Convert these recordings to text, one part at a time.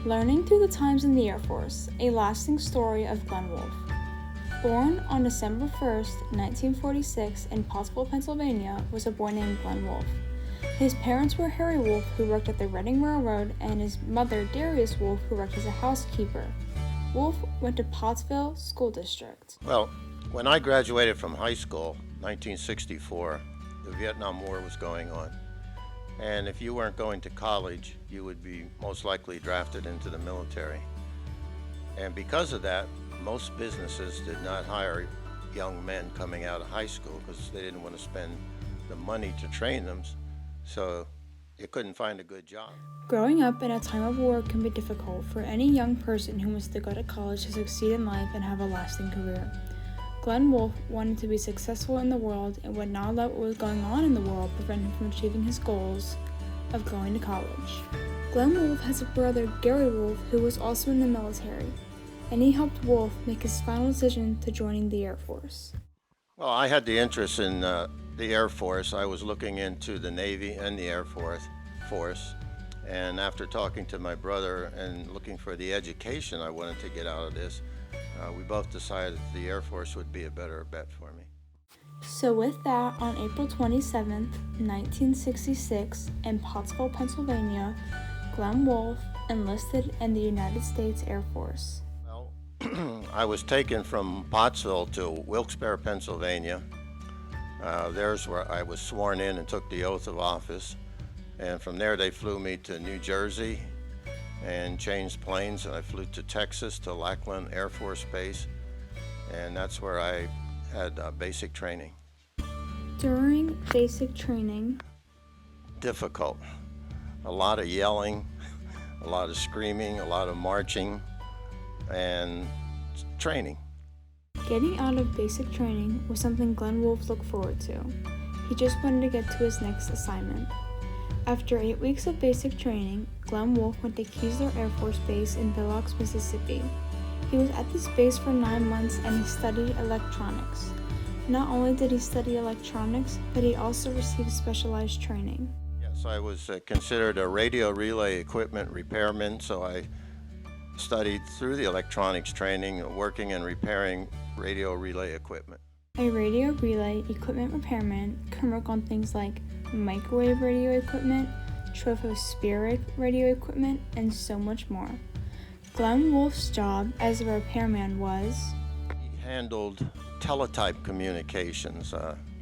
Learning through the times in the Air Force, a lasting story of Glenn Wolfe. Born on December 1st, 1946 in Pottsville, Pennsylvania, was a boy named Glenn Wolfe. His parents were Harry Wolfe, who worked at the Reading Railroad, and his mother, Darius Wolfe, who worked as a housekeeper. Wolfe went to Pottsville School District. Well, when I graduated from high school, 1964, the Vietnam War was going on. And if you weren't going to college, you would be most likely drafted into the military. And because of that, most businesses did not hire young men coming out of high school because they didn't want to spend the money to train them, so you couldn't find a good job. Growing up in a time of war can be difficult for any young person who wants to go to college to succeed in life and have a lasting career. Glenn Wolfe wanted to be successful in the world and would not let what was going on in the world prevent him from achieving his goals of going to college. Glenn Wolfe has a brother, Gary Wolfe, who was also in the military, and he helped Wolfe make his final decision to joining the Air Force. Well, I had the interest in the Air Force. I was looking into the Navy and the Air Force. And after talking to my brother and looking for the education I wanted to get out of this, we both decided the Air Force would be a better bet for me. So with that, on April 27th, 1966, in Pottsville, Pennsylvania, Glenn Wolfe enlisted in the United States Air Force. Well, I was taken from Pottsville to Wilkes-Barre, Pennsylvania. There's where I was sworn in and took the oath of office. And from there, they flew me to New Jersey and changed planes, and I flew to Texas, to Lackland Air Force Base, and that's where I had basic training. During basic training, difficult. A lot of yelling, a lot of screaming, a lot of marching, and training. Getting out of basic training was something Glenn Wolfe looked forward to. He just wanted to get to his next assignment. After 8 weeks of basic training, Glenn Wolfe went to Keesler Air Force Base in Bilox, Mississippi. He was at this base for 9 months and he studied electronics. Not only did he study electronics, but he also received specialized training. Yes, I was considered a radio relay equipment repairman, so I studied through the electronics training, working and repairing radio relay equipment. A radio relay equipment repairman can work on things like microwave radio equipment, tropospheric radio equipment, and so much more. Glenn Wolfe's job as a repairman was... He handled teletype communications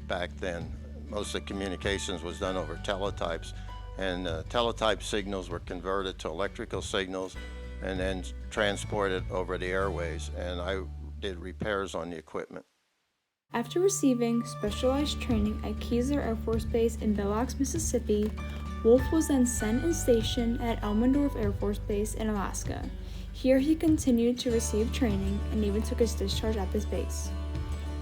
back then. Most of the communications was done over teletypes, and teletype signals were converted to electrical signals and then transported over the airways, and I did repairs on the equipment. After receiving specialized training at Keesler Air Force Base in Bilox, Mississippi, Wolfe was then sent and stationed at Elmendorf Air Force Base in Alaska. Here he continued to receive training and even took his discharge at this base.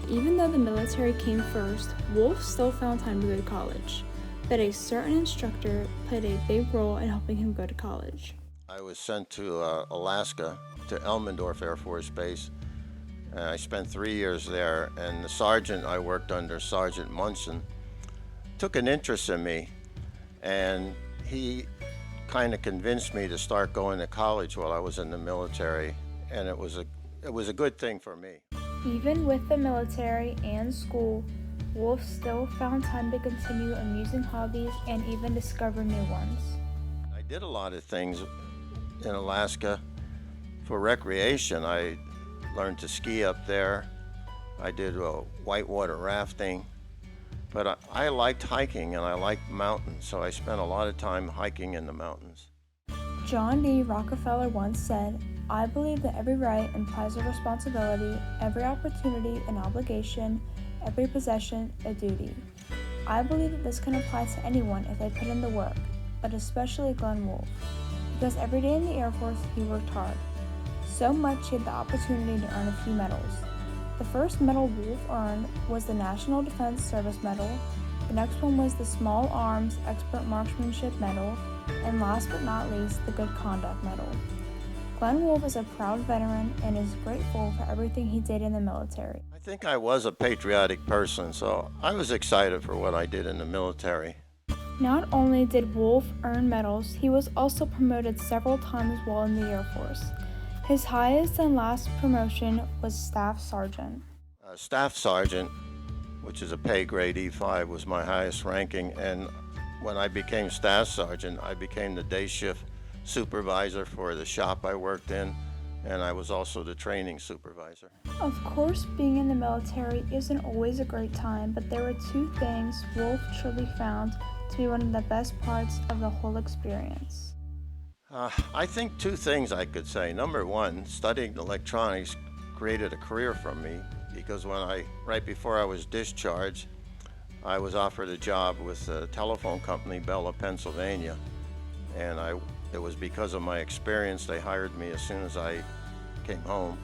Even though the military came first, Wolfe still found time to go to college, but a certain instructor played a big role in helping him go to college. I was sent to Alaska, to Elmendorf Air Force Base. I spent 3 years there, and the sergeant I worked under, Sergeant Munson, took an interest in me, and he kind of convinced me to start going to college while I was in the military, and it was a good thing for me. Even with the military and school, Wolfe still found time to continue amusing hobbies and even discover new ones. I did a lot of things in Alaska for recreation. I learned to ski up there. I did whitewater rafting, but I liked hiking and I liked mountains, so I spent a lot of time hiking in the mountains. John D. Rockefeller once said, "I believe that every right implies a responsibility, every opportunity an obligation, every possession a duty." I believe that this can apply to anyone if they put in the work, but especially Glenn Wolfe, because every day in the Air Force he worked hard. So much he had the opportunity to earn a few medals. The first medal Wolfe earned was the National Defense Service Medal, the next one was the Small Arms Expert Marksmanship Medal, and last but not least, the Good Conduct Medal. Glenn Wolfe is a proud veteran and is grateful for everything he did in the military. I think I was a patriotic person, so I was excited for what I did in the military. Not only did Wolfe earn medals, he was also promoted several times while in the Air Force. His highest and last promotion was Staff Sergeant. Staff sergeant, which is a pay grade E5, was my highest ranking. And when I became staff sergeant, I became the day shift supervisor for the shop I worked in, and I was also the training supervisor. Of course, being in the military isn't always a great time, but there were two things Wolfe truly found to be one of the best parts of the whole experience. I think two things I could say. Number one, studying electronics created a career for me because right before I was discharged, I was offered a job with a telephone company, Bell of Pennsylvania, and it was because of my experience they hired me as soon as I came home,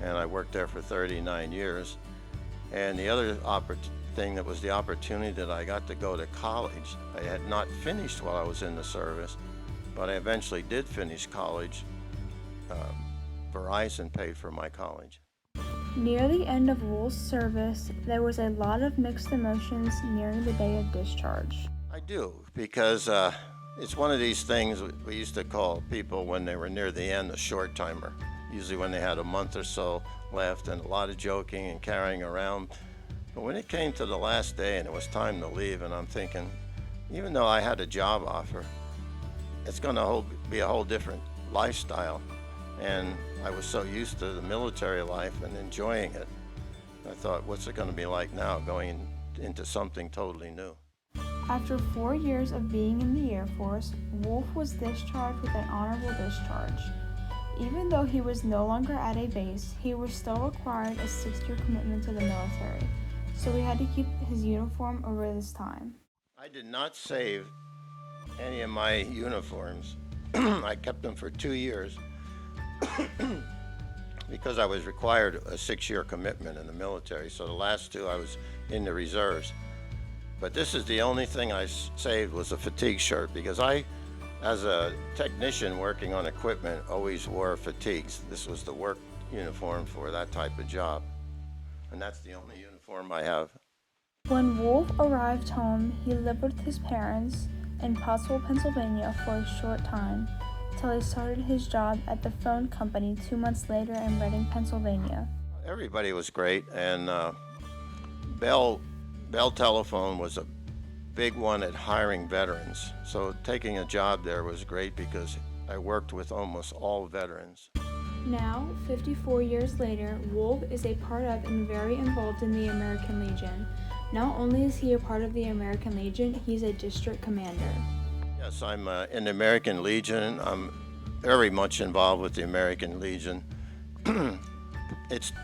and I worked there for 39 years. And the other thing that was the opportunity that I got to go to college. I had not finished while I was in the service, but I eventually did finish college. Verizon paid for my college. Near the end of Wolfe's service, there was a lot of mixed emotions nearing the day of discharge. I do, because it's one of these things we used to call people when they were near the end a short timer, usually when they had a month or so left and a lot of joking and carrying around. But when it came to the last day and it was time to leave, and I'm thinking, even though I had a job offer, it's going to be a whole different lifestyle. And I was so used to the military life and enjoying it. I thought, what's it going to be like now going into something totally new? After 4 years of being in the Air Force, Wolfe was discharged with an honorable discharge. Even though he was no longer at a base, he was still required a 6-year commitment to the military, so he had to keep his uniform over this time. I did not save any of my uniforms. I kept them for 2 years because I was required a 6-year commitment in the military. So the last 2 I was in the reserves. But this is the only thing I saved was a fatigue shirt, because I, as a technician working on equipment, always wore fatigues. This was the work uniform for that type of job. And that's the only uniform I have. When Wolfe arrived home, he lived with his parents in Pottsville, Pennsylvania for a short time, till he started his job at the phone company 2 months later in Reading, Pennsylvania. Everybody was great, and Bell Telephone was a big one at hiring veterans. So taking a job there was great because I worked with almost all veterans. Now, 54 years later, Wolfe is a part of and very involved in the American Legion. Not only is he a part of the American Legion, he's a district commander. Yes, I'm in the American Legion. I'm very much involved with the American Legion.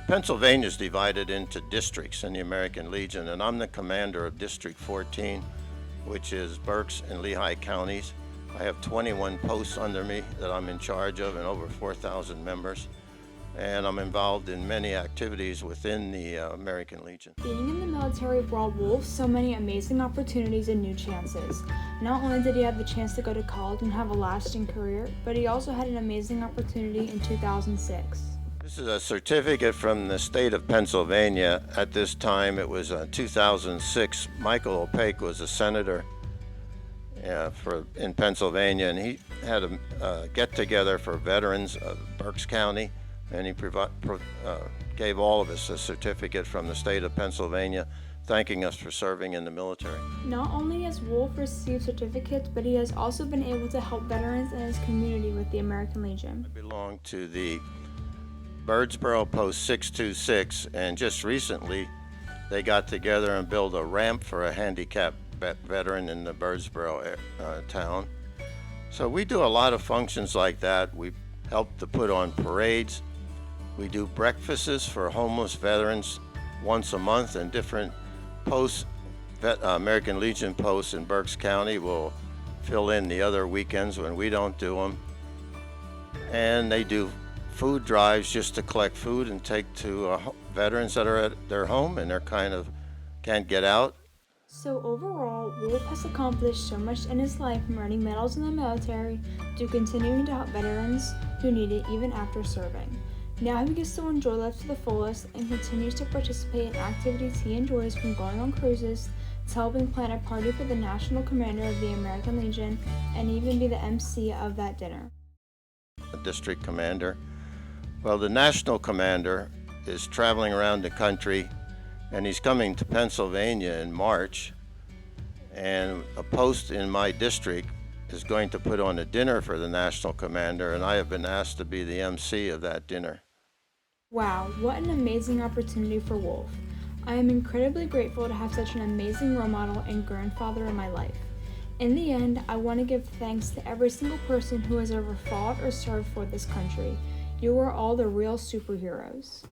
Pennsylvania's divided into districts in the American Legion, and I'm the commander of District 14, which is Berks and Lehigh counties. I have 21 posts under me that I'm in charge of and over 4,000 members. And I'm involved in many activities within the American Legion. Being in the military brought Wolfe so many amazing opportunities and new chances. Not only did he have the chance to go to college and have a lasting career, but he also had an amazing opportunity in 2006. This is a certificate from the state of Pennsylvania. At this time, it was 2006. Michael Opake was a senator in Pennsylvania, and he had a get-together for veterans of Berks County, and he gave all of us a certificate from the state of Pennsylvania, thanking us for serving in the military. Not only has Wolfe received certificates, but he has also been able to help veterans in his community with the American Legion. I belong to the Birdsboro Post 626, and just recently they got together and built a ramp for a handicapped veteran in the Birdsboro town. So we do a lot of functions like that. We help to put on parades. We do breakfasts for homeless veterans once a month, and different posts, American Legion posts in Berks County will fill in the other weekends when we don't do them. And they do food drives just to collect food and take to veterans that are at their home and they're kind of can't get out. So overall, Wolfe has accomplished so much in his life, from earning medals in the military to continuing to help veterans who need it even after serving. Now he gets to enjoy life to the fullest and continues to participate in activities he enjoys, from going on cruises to helping plan a party for the national commander of the American Legion and even be the MC of that dinner. A district commander. Well, the national commander is traveling around the country, and he's coming to Pennsylvania in March. And a post in my district is going to put on a dinner for the national commander, and I have been asked to be the MC of that dinner. Wow, what an amazing opportunity for Wolfe. I am incredibly grateful to have such an amazing role model and grandfather in my life. In the end, I want to give thanks to every single person who has ever fought or served for this country. You are all the real superheroes.